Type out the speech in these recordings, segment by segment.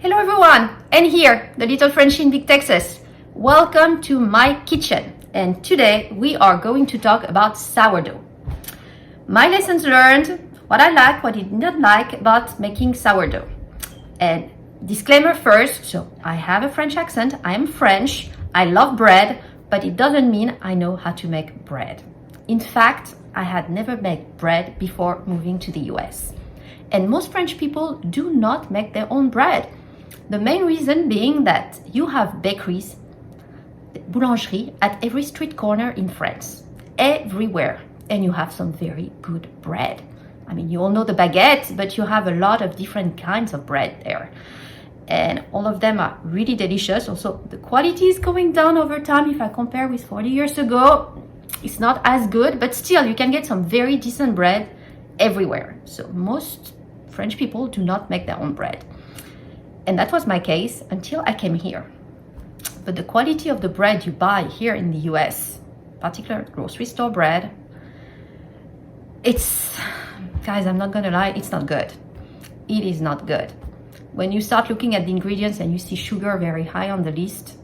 Hello everyone, and here, the little Frenchie in Big Texas. Welcome to my kitchen, and today we are going to talk about sourdough. My lessons learned, what I like, what I did not like about making sourdough. And disclaimer first, so I have a French accent, I am French, I love bread, but it doesn't mean I know how to make bread. In fact, I had never made bread before moving to the US. And most French people do not make their own bread. The main reason being that you have bakeries, boulangerie at every street corner in France, everywhere, and you have some very good bread. I mean, you all know the baguette, but you have a lot of different kinds of bread there. And all of them are really delicious. Also, the quality is going down over time. If I compare with 40 years ago, it's not as good, but still you can get some very decent bread everywhere. So most French people do not make their own bread. And that was my case until I came here. But the quality of the bread you buy here in the US, particular grocery store bread, guys, I'm not gonna lie, it's not good. It is not good. When you start looking at the ingredients and you see sugar very high on the list,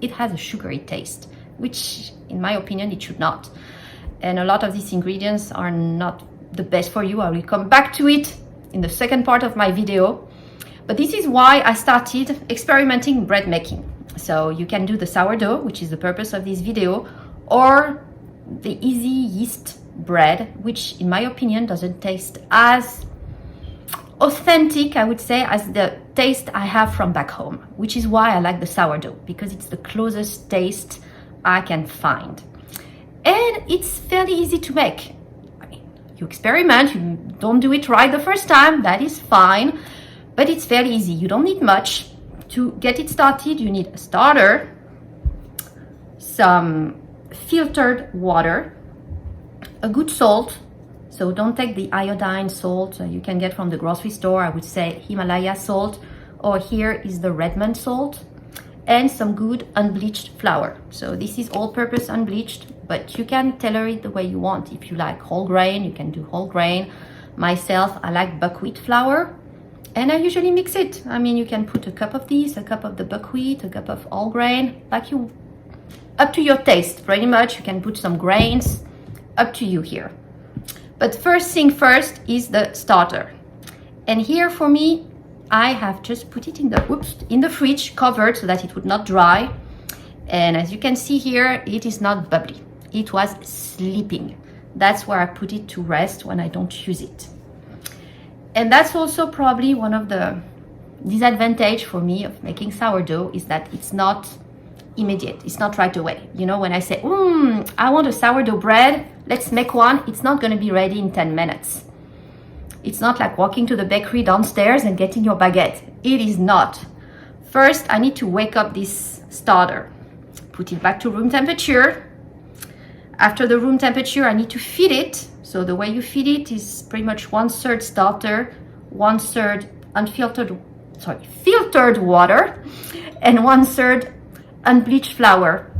it has a sugary taste, which in my opinion, it should not. And a lot of these ingredients are not the best for you. I will come back to it in the second part of my video. But this is why I started experimenting bread making. So you can do the sourdough, which is the purpose of this video, or the easy yeast bread, which in my opinion doesn't taste as authentic, I would say, as the taste I have from back home, which is why I like the sourdough, because it's the closest taste I can find. And it's fairly easy to make. I mean, you experiment, you don't do it right the first time, that is fine. But it's very easy. You don't need much. To get it started, you need a starter, some filtered water, a good salt. So don't take the iodine salt you can get from the grocery store. I would say Himalaya salt, or here is the Redmond salt, and some good unbleached flour. So this is all-purpose unbleached, but you can tailor it the way you want. If you like whole grain, you can do whole grain. Myself, I like buckwheat flour. And I usually mix it. I mean, you can put a cup of this, a cup of the buckwheat, a cup of all grain, up to your taste, pretty much. You can put some grains, up to you here. But first thing first is the starter. And here for me, I have just put it in the fridge, covered so that it would not dry. And as you can see here, it is not bubbly. It was sleeping. That's where I put it to rest when I don't use it. And that's also probably one of the disadvantages for me of making sourdough, is that it's not immediate. It's not right away. You know, when I say, I want a sourdough bread, let's make one, it's not going to be ready in 10 minutes. It's not like walking to the bakery downstairs and getting your baguette. It is not. First, I need to wake up this starter, put it back to room temperature. After the room temperature, I need to feed it. So the way you feed it is pretty much 1/3 starter, 1/3 filtered water, and 1/3 unbleached flour.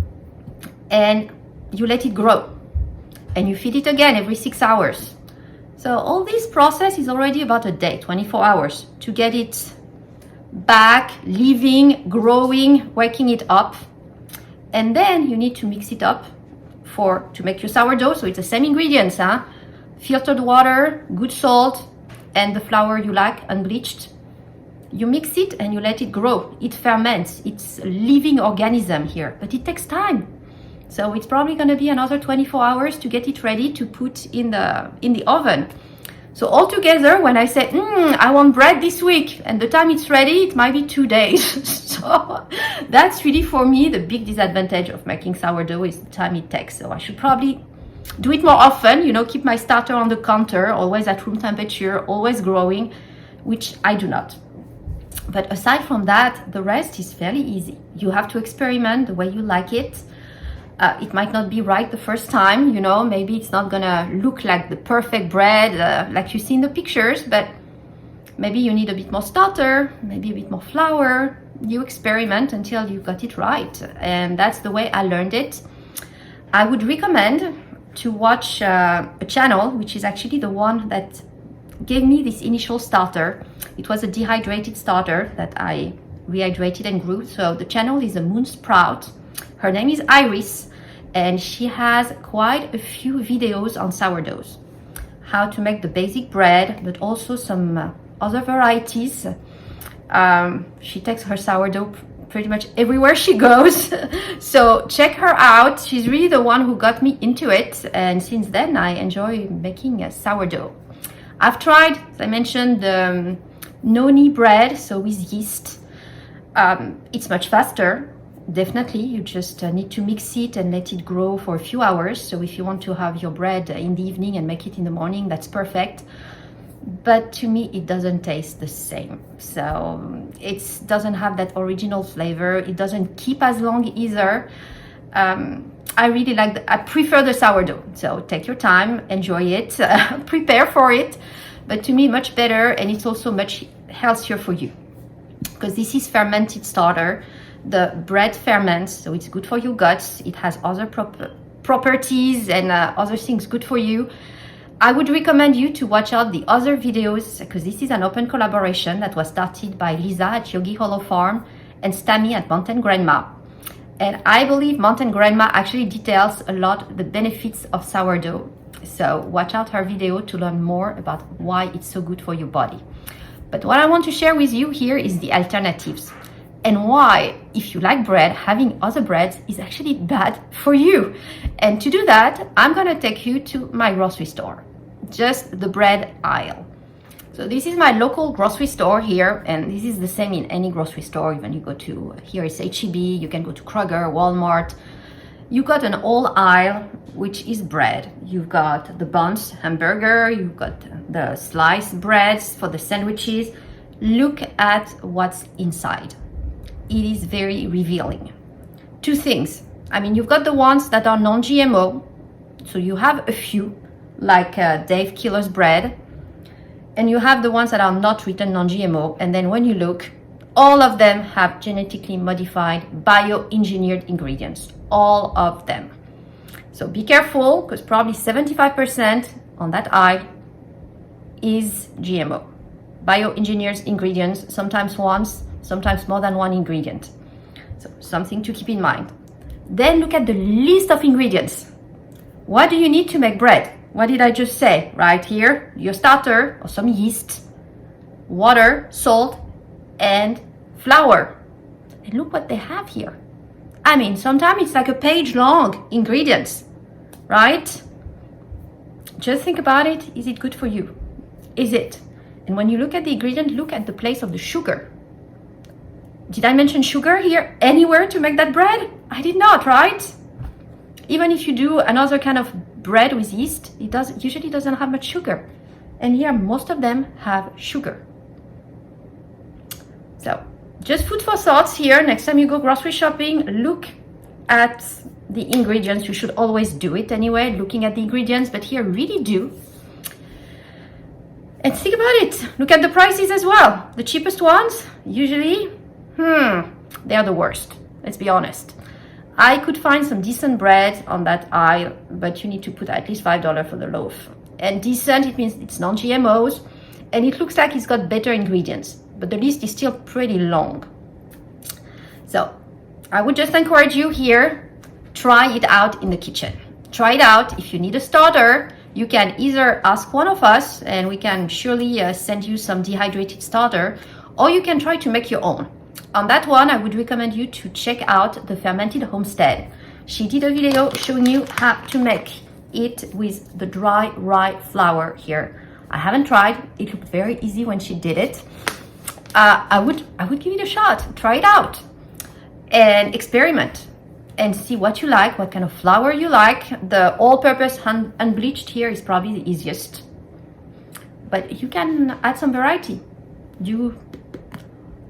And you let it grow. And you feed it again every 6 hours. So all this process is already about a day, 24 hours, to get it back, living, growing, waking it up. And then you need to mix it up to make your sourdough. So it's the same ingredients, filtered water, good salt, and the flour you like, unbleached. You mix it and you let it grow. It ferments. It's a living organism here, but it takes time. So it's probably going to be another 24 hours to get it ready to put in the oven. So altogether, when I say, I want bread this week, and the time it's ready, it might be 2 days. So that's really, for me, the big disadvantage of making sourdough, is the time it takes. So I should probably do it more often, keep my starter on the counter, always at room temperature, always growing, which I do not. But aside from that, the rest is fairly easy. You have to experiment the way you like it. It might not be right the first time, maybe it's not gonna look like the perfect bread like you see in the pictures, but maybe you need a bit more starter, maybe a bit more flour. You experiment until you got it right, and that's the way I learned it. I would recommend to watch a channel, which is actually the one that gave me this initial starter. It was a dehydrated starter that I rehydrated and grew. So the channel is a moon sprout. Her name is Iris, and she has quite a few videos on sourdoughs, how to make the basic bread, but also some other varieties. She takes her sourdough pretty much everywhere she goes. So check her out. She's really the one who got me into it, and since then I enjoy making a sourdough. I've tried, as I mentioned, the noni bread, so with yeast. It's much faster. Definitely, you just need to mix it and let it grow for a few hours. So if you want to have your bread in the evening and make it in the morning, that's perfect. But to me, it doesn't taste the same. So it doesn't have that original flavor. It doesn't keep as long either. I really like I prefer the sourdough. So take your time, enjoy it, prepare for it. But to me, much better, and it's also much healthier for you, because this is fermented starter. The bread ferments, so it's good for your guts. It has other properties and other things good for you. I would recommend you to watch out the other videos, because this is an open collaboration that was started by Lisa at YogiHollowFarm and Stammy at MtnGrandma. And I believe MtnGrandma actually details a lot the benefits of sourdough. So watch out her video to learn more about why it's so good for your body. But what I want to share with you here is the alternatives, and why, if you like bread, having other breads is actually bad for you. And to do that, I'm gonna take you to my grocery store, just the bread aisle. So this is my local grocery store here, and this is the same in any grocery store. Even you go to, here is H-E-B, you can go to Kroger, Walmart. You got an whole aisle, which is bread. You've got the buns, hamburger, you've got the sliced breads for the sandwiches. Look at what's inside. It is very revealing. Two things. I mean, you've got the ones that are non-GMO. So you have a few, like Dave Killer's bread. And you have the ones that are not written non-GMO. And then when you look, all of them have genetically modified, bioengineered ingredients. All of them. So be careful, because probably 75% on that aisle is GMO. Bioengineered ingredients, sometimes sometimes more than one ingredient. So something to keep in mind. Then look at the list of ingredients. What do you need to make bread? What did I just say? Right here, your starter or some yeast, water, salt, and flour. And look what they have here. I mean, sometimes it's like a page long ingredients, right? Just think about it. Is it good for you? Is it? And when you look at the ingredient, look at the place of the sugar. Did I mention sugar here anywhere to make that bread? I did not, right? Even if you do another kind of bread with yeast, it usually doesn't have much sugar. And here, most of them have sugar. So, just food for thoughts here. Next time you go grocery shopping, look at the ingredients. You should always do it anyway, looking at the ingredients, but here really do. And think about it. Look at the prices as well. The cheapest ones, usually, they are the worst. Let's be honest. I could find some decent bread on that aisle, but you need to put at least $5 for the loaf. And decent, it means it's non-GMOs, and it looks like it's got better ingredients, but the list is still pretty long. So I would just encourage you here, try it out in the kitchen. Try it out. If you need a starter, you can either ask one of us, and we can surely send you some dehydrated starter, or you can try to make your own. On that one, I would recommend you to check out the Fermented Homestead. She did a video showing you how to make it with the dry rye flour here. I haven't tried. It looked very easy when she did it. I would give it a shot. Try it out and experiment and see what you like, what kind of flour you like. The all-purpose unbleached here is probably the easiest, but you can add some variety. Do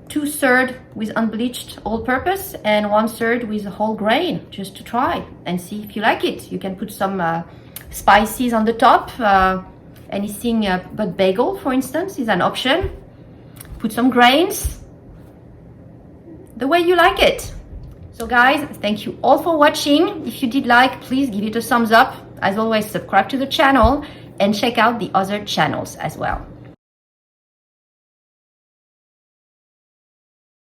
2/3 with unbleached all-purpose and 1/3 with whole grain, just to try and see if you like it. You can put some spices on the top. Anything but bagel, for instance, is an option. Put some grains, the way you like it. So guys, thank you all for watching. If you did like, please give it a thumbs up. As always, subscribe to the channel and check out the other channels as well.